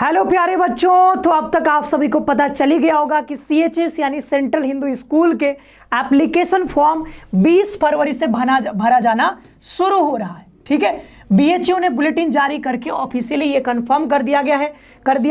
Hello प्यारे बच्चों, तो अब तक आप सभी को पता चल ही गया होगा कि सीएचएस यानी सेंट्रल हिंदू स्कूल के एप्लीकेशन फॉर्म 20 फरवरी से भरा जाना शुरू हो रहा है। ठीक है, बीएचयू ने बुलेटिन जारी करके ऑफिशियली ये कंफर्म कर दिया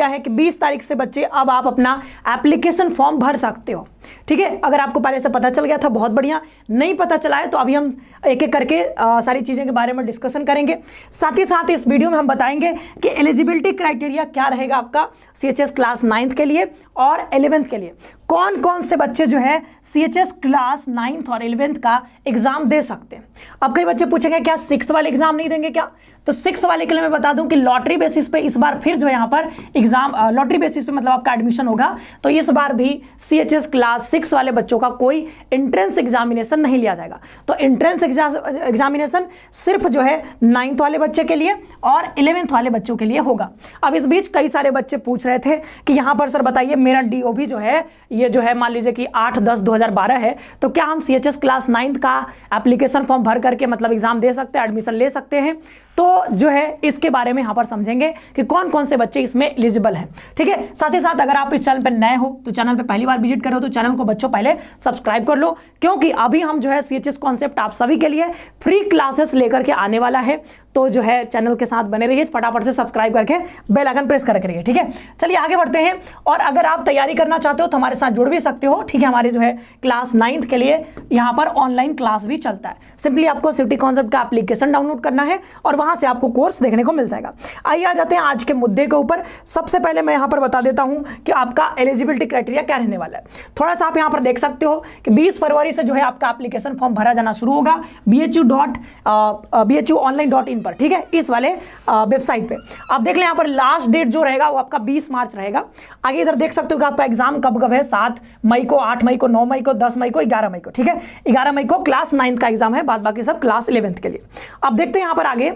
है कि 20 तारीख से बच्चे अब आप अपना एप्लीकेशन फॉर्म भर सकते हो। ठीक है, अगर आपको पहले से पता चल गया था बहुत बढ़िया, नहीं पता चला है तो अभी हम एक एक करके सारी चीज़ें के बारे में डिस्कशन करेंगे। साथ ही साथ इस वीडियो में हम बताएंगे कि एलिजिबिलिटी क्राइटेरिया क्या रहेगा आपका सीएचएस क्लास 9th के लिए और 11th के लिए। कौन कौन से बच्चे जो है सीएचएस क्लास 9th और 11th का एग्जाम दे सकते हैं। अब कई बच्चे पूछेंगे क्या 6th वाले एग्जाम नहीं देंगे क्या? तो 6th वाले के लिए मैं बता दूं कि लॉटरी बेसिस पे इस बार फिर जो है यहाँ पर एग्जाम लॉटरी बेसिस पे मतलब आपका एडमिशन होगा। तो इस बार भी सीएचएस क्लास 6 वाले बच्चों का कोई एंट्रेंस एग्जामिनेशन नहीं लिया जाएगा। तो एंट्रेंस एग्जामिनेशन सिर्फ जो है 9th वाले बच्चे के लिए और 11th वाले बच्चों के लिए होगा। अब इस बीच कई सारे बच्चे पूछ रहे थे कि यहाँ पर सर बताइए मेरा डीओबी जो है ये जो है मान लीजिए कि 8/10/2012 है, तो क्या हम सीएचएस क्लास 9th का एप्लीकेशन फॉर्म भर करके मतलब एग्जाम दे सकते हैं, एडमिशन ले सकते हैं? तो जो है इसके बारे में यहाँ पर समझेंगे कि कौन कौन से बच्चे इसमें एलिजिबल हैं। ठीक है, साथ ही साथ अगर आप इस चैनल पर नए हो तो चैनल पर पहली बार विजिट करो तो चैनल को बच्चों पहले सब्सक्राइब कर लो, क्योंकि अभी हम जो है सीएचएस कॉन्सेप्ट आप सभी के लिए फ्री क्लासेस लेकर के आने वाला है। तो जो है चैनल के साथ बने रहिए, फटाफट से सब्सक्राइब करके बेल आइकन प्रेस करके रहिए। ठीक है, चलिए आगे बढ़ते हैं। और अगर आप तैयारी करना चाहते हो तो हमारे साथ जुड़ भी सकते हो। ठीक है, हमारे जो है क्लास 9th के लिए यहाँ पर ऑनलाइन क्लास भी चलता है। सिंपली आपको सिटी कॉन्सेप्ट का एप्लीकेशन डाउनलोड करना है और वहां से आपको कोर्स देखने को मिल जाएगा। आइए आ जाते हैं आज के मुद्दे के ऊपर। सबसे पहले मैं यहाँ पर बता देता हूँ कि आपका एलिजिबिलिटी क्राइटेरिया क्या रहने वाला है। थोड़ा सा आप यहाँ पर देख सकते हो कि 20 फरवरी से जो है आपका एप्लीकेशन फॉर्म भरा जाना शुरू होगा bhu.online.in पर। ठीक है, इस वाले वेबसाइट पे आप देख लें। यहाँ पर लास्ट डेट जो रहेगा वो आपका 20 मार्च रहेगा। आगे इधर देख सकते हो कि आपका एग्जाम कब कब है, 7 मई को, 8 मई को, 9 मई को, 10 मई को, 11 मई को। ठीक है, 11 मई को क्लास 9th का एग्जाम है, बाद बाकी सब क्लास 11th के लिए। अब देखते हैं यहाँ पर आगे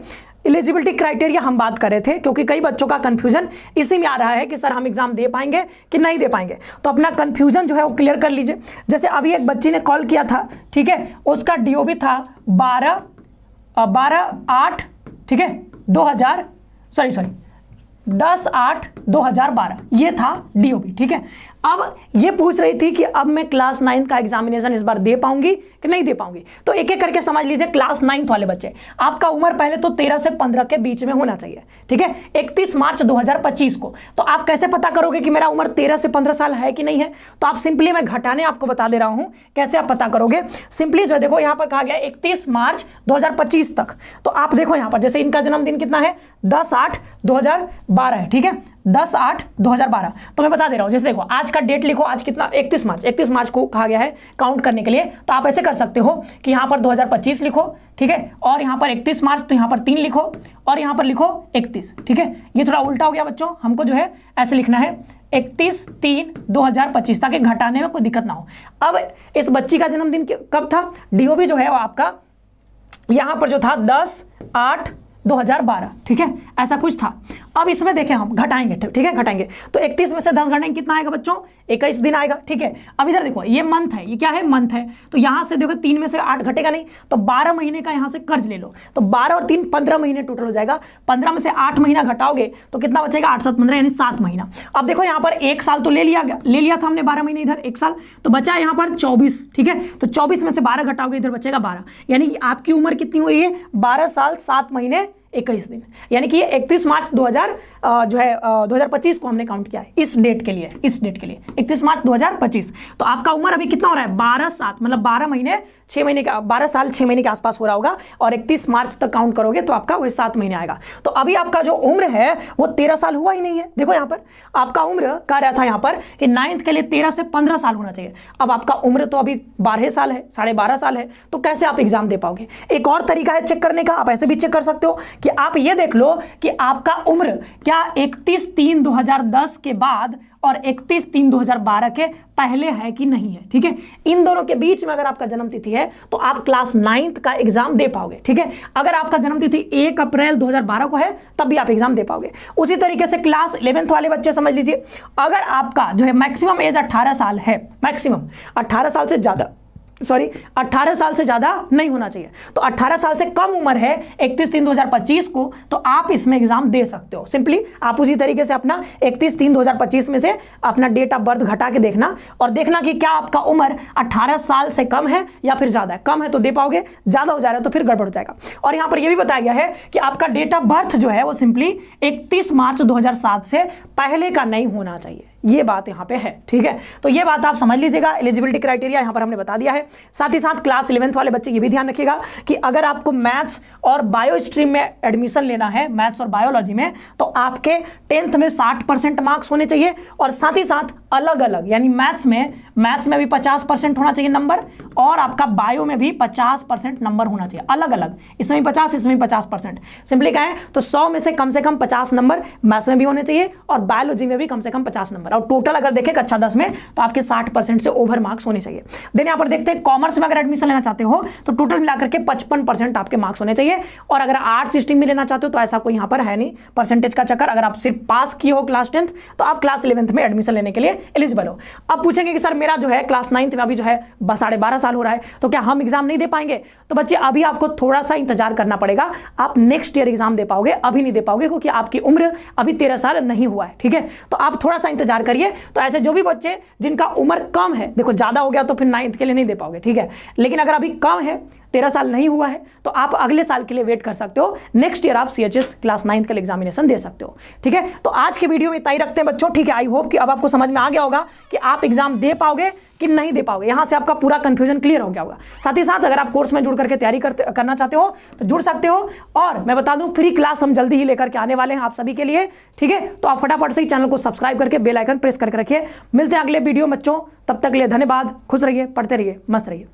एलिजिबिलिटी क्राइटेरिया हम बात कर रहे थे, क्योंकि कई बच्चों का कंफ्यूजन इसी में आ रहा है कि सर हम एग्जाम दे पाएंगे कि नहीं दे पाएंगे। तो अपना कंफ्यूजन जो है वो क्लियर कर लीजिए। जैसे अभी एक बच्ची ने कॉल किया था, ठीक है, उसका डीओबी था 12/8, ठीक है, 10/8/2012 ये था डीओबी। ठीक है, अब ये पूछ रही थी कि अब मैं क्लास 9th का एग्जामिनेशन इस बार दे पाऊंगी कि नहीं दे पाऊंगी। तो एक एक करके समझ लीजिए। क्लास 9th वाले बच्चे, आपका उम्र पहले तो 13 से 15 के बीच में होना चाहिए। ठीक है, 31 मार्च 2025 को। तो आप कैसे पता करोगे कि मेरा उम्र 13 से 15 साल है कि नहीं है? तो आप सिंपली, मैं घटाने आपको बता दे रहा हूं कैसे आप पता करोगे। सिंपली जो देखो, यहां पर कहा गया 31 मार्च 2025 तक। तो आप देखो यहां पर, जैसे इनका जन्मदिन कितना है, 10/8/2012 है। ठीक है, 10/8/2012। तो मैं बता दे रहा हूं, जैसे देखो आज का डेट लिखो, आज कितना, 31 मार्च को कहा गया है काउंट करने के लिए। तो आप ऐसे कर सकते हो कि यहां पर 2025 लिखो, ठीक है, और यहां पर 31 मार्च, तो यहां पर 3 लिखो और यहां पर लिखो 31। ठीक है, ये थोड़ा उल्टा हो गया बच्चों, हमको जो है ऐसे लिखना है 31/3/2025, ताकि घटाने में कोई दिक्कत ना हो। अब इस बच्ची का जन्मदिन कब था? डीओबी जो है वो आपका यहां पर जो था 10/8/2012। ठीक है, ऐसा कुछ था। अब इसमें देखें हम घटाएंगे, ठीक है, घटाएंगे तो 31 में से 10 घटाएंगे, कितना आएगा बच्चों? 21 दिन आएगा। ठीक है, अब इधर देखो, ये मंथ है, ये क्या है? मंथ है। तो यहां से देखो 3 में से 8 घटेगा नहीं, तो 12 महीने का यहां से कर्ज ले लो। तो 12 और 3 15 महीने टोटल हो जाएगा। 15 में से 8 महीना घटाओगे तो कितना बचेगा? 8/7/15 यानी 7 महीना। अब देखो यहाँ पर 1 साल तो ले लिया था हमने, 12 महीने इधर 1 साल, तो बचा यहाँ पर 24। ठीक है, तो 24 में से 12 घटाओगे, इधर बचेगा 12, यानी कि आपकी उम्र कितनी हो रही है? 12 साल 7 महीने 21 दिन, यानी कि 31 मार्च 2025 को हमने काउंट किया है इस डेट के लिए, 31 मार्च 2025। तो आपका उम्र अभी कितना हो रहा है? 12/7, मतलब 12 महीने 6 महीने का, 12 साल 6 महीने के आसपास हो रहा होगा। और 31 मार्च तक काउंट करोगे तो आपका वही 7 महीने आएगा। तो अभी आपका जो उम्र है वो 13 साल हुआ ही नहीं है। देखो यहाँ पर आपका उम्र कह रहा था यहाँ पर कि 9th के लिए 13 से 15 साल होना चाहिए। अब आपका उम्र तो अभी 12 साल है, 12.5 साल है, तो कैसे आप एग्जाम दे पाओगे? एक और तरीका है चेक करने का, आप ऐसे भी चेक कर सकते हो कि आप ये देख लो कि आपका उम्र क्या 31/3/2010 के बाद और 31/3/2012 के पहले है कि नहीं है। ठीक है, इन दोनों के बीच में अगर आपका जन्म तिथि है तो आप क्लास 9th का एग्जाम दे पाओगे। ठीक है, अगर आपका जन्म तिथि 1 अप्रैल 2012 को है तब भी आप एग्जाम दे पाओगे। उसी तरीके से क्लास 11th वाले बच्चे समझ लीजिए, अगर आपका जो है मैक्सिमम एज 18 साल है, मैक्सिमम 18 साल से ज्यादा सॉरी 18 साल से ज़्यादा नहीं होना चाहिए। तो 18 साल से कम उम्र है 31/3/2025 को, तो आप इसमें एग्जाम दे सकते हो। सिंपली आप उसी तरीके से अपना 31/3/2025 में से अपना डेट ऑफ बर्थ घटा के देखना और देखना कि क्या आपका उम्र 18 साल से कम है या फिर ज़्यादा है। कम है तो दे पाओगे, ज़्यादा हो जा रहा है तो फिर गड़बड़ हो जाएगा। और यहाँ पर यह भी बताया गया है कि आपका डेट ऑफ बर्थ जो है वो सिंपली 31 मार्च 2007 से पहले का नहीं होना चाहिए। ये बात यहां पे है, ठीक है। तो ये बात आप समझ लीजिएगा। एलिजिबिलिटी क्राइटेरिया यहां पर हमने बता दिया है। साथ ही साथ क्लास 11th वाले बच्चे ये भी ध्यान रखिएगा कि अगर आपको मैथ्स और बायो स्ट्रीम में एडमिशन लेना है, मैथ्स और बायोलॉजी में, तो आपके 10th में 60% मार्क्स होने चाहिए और साथ ही साथ अलग अलग, यानी मैथ्स में भी 50% होना चाहिए नंबर और आपका बायो में भी 50% नंबर होना चाहिए अलग अलग। इसमें 50, इसमें 50%। सिंपली कहें तो 100 में से कम 50 नंबर मैथ्स में भी होने चाहिए और बायोलॉजी में भी कम से कम 50 नंबर। और टोटल अगर देखें कक्षा 10 में तो आपके 60% से ओवर मार्क्स होने चाहिए। देन यहां पर देखते हैं कॉमर्स में अगर एडमिशन लेना चाहते हो तो टोटल मिलाकर के 55% आपके मार्क्स होने चाहिए। और अगर आर्ट्स स्ट्रीम में लेना चाहते हो तो ऐसा कोई यहां पर है नहीं परसेंटेज का चक्कर। अगर आप सिर्फ पास किए हो क्लास 10th तो आप क्लास 11th में एडमिशन लेने के लिए एलिजिबल हो। अब पूछेंगे कि सर मेरा जो है क्लास 9th में अभी जो है 12.5 साल हो रहा है, तो क्या हम एग्जाम नहीं दे पाएंगे? तो बच्चे अभी आपको थोड़ा सा इंतजार करना पड़ेगा। आप नेक्स्ट ईयर एग्जाम दे पाओगे, अभी नहीं दे पाओगे क्योंकि आपकी उम्र अभी 13 साल नहीं हुआ है, ठीक है। तो आप थोड़ा सा इंतजार करिए। तो ऐसे जो भी बच्चे जिनका उम्र कम है, देखो ज्यादा हो गया तो फिर 9th के लिए नहीं दे पाओगे, ठीक है। लेकिन अगर अभी कम है, 13 साल नहीं हुआ है, तो आप अगले साल के लिए वेट कर सकते हो। नेक्स्ट ईयर आप CHS क्लास 9th का एग्जामिनेशन दे सकते हो, ठीक है। तो आज के वीडियो में इतना ही रखते हैं बच्चों, ठीक है। आई होप कि अब आपको समझ में आ गया होगा कि आप एग्जाम दे पाओगे कि नहीं दे पाओगे। यहां से आपका पूरा कंफ्यूजन क्लियर हो गया होगा। साथ ही साथ अगर आप कोर्स में जुड़ करके तैयारी करना चाहते हो तो जुड़ सकते हो। और मैं बता दूं फ्री क्लास हम जल्दी ही लेकर के आने वाले हैं आप सभी के लिए, ठीक है। तो आप फटाफट से ही चैनल को सब्सक्राइब करके बेल आइकन प्रेस करके रखिए। मिलते हैं अगले वीडियो बच्चों, तब तक के लिए धन्यवाद। खुश रहिए, पढ़ते रहिए, मस्त रहिए।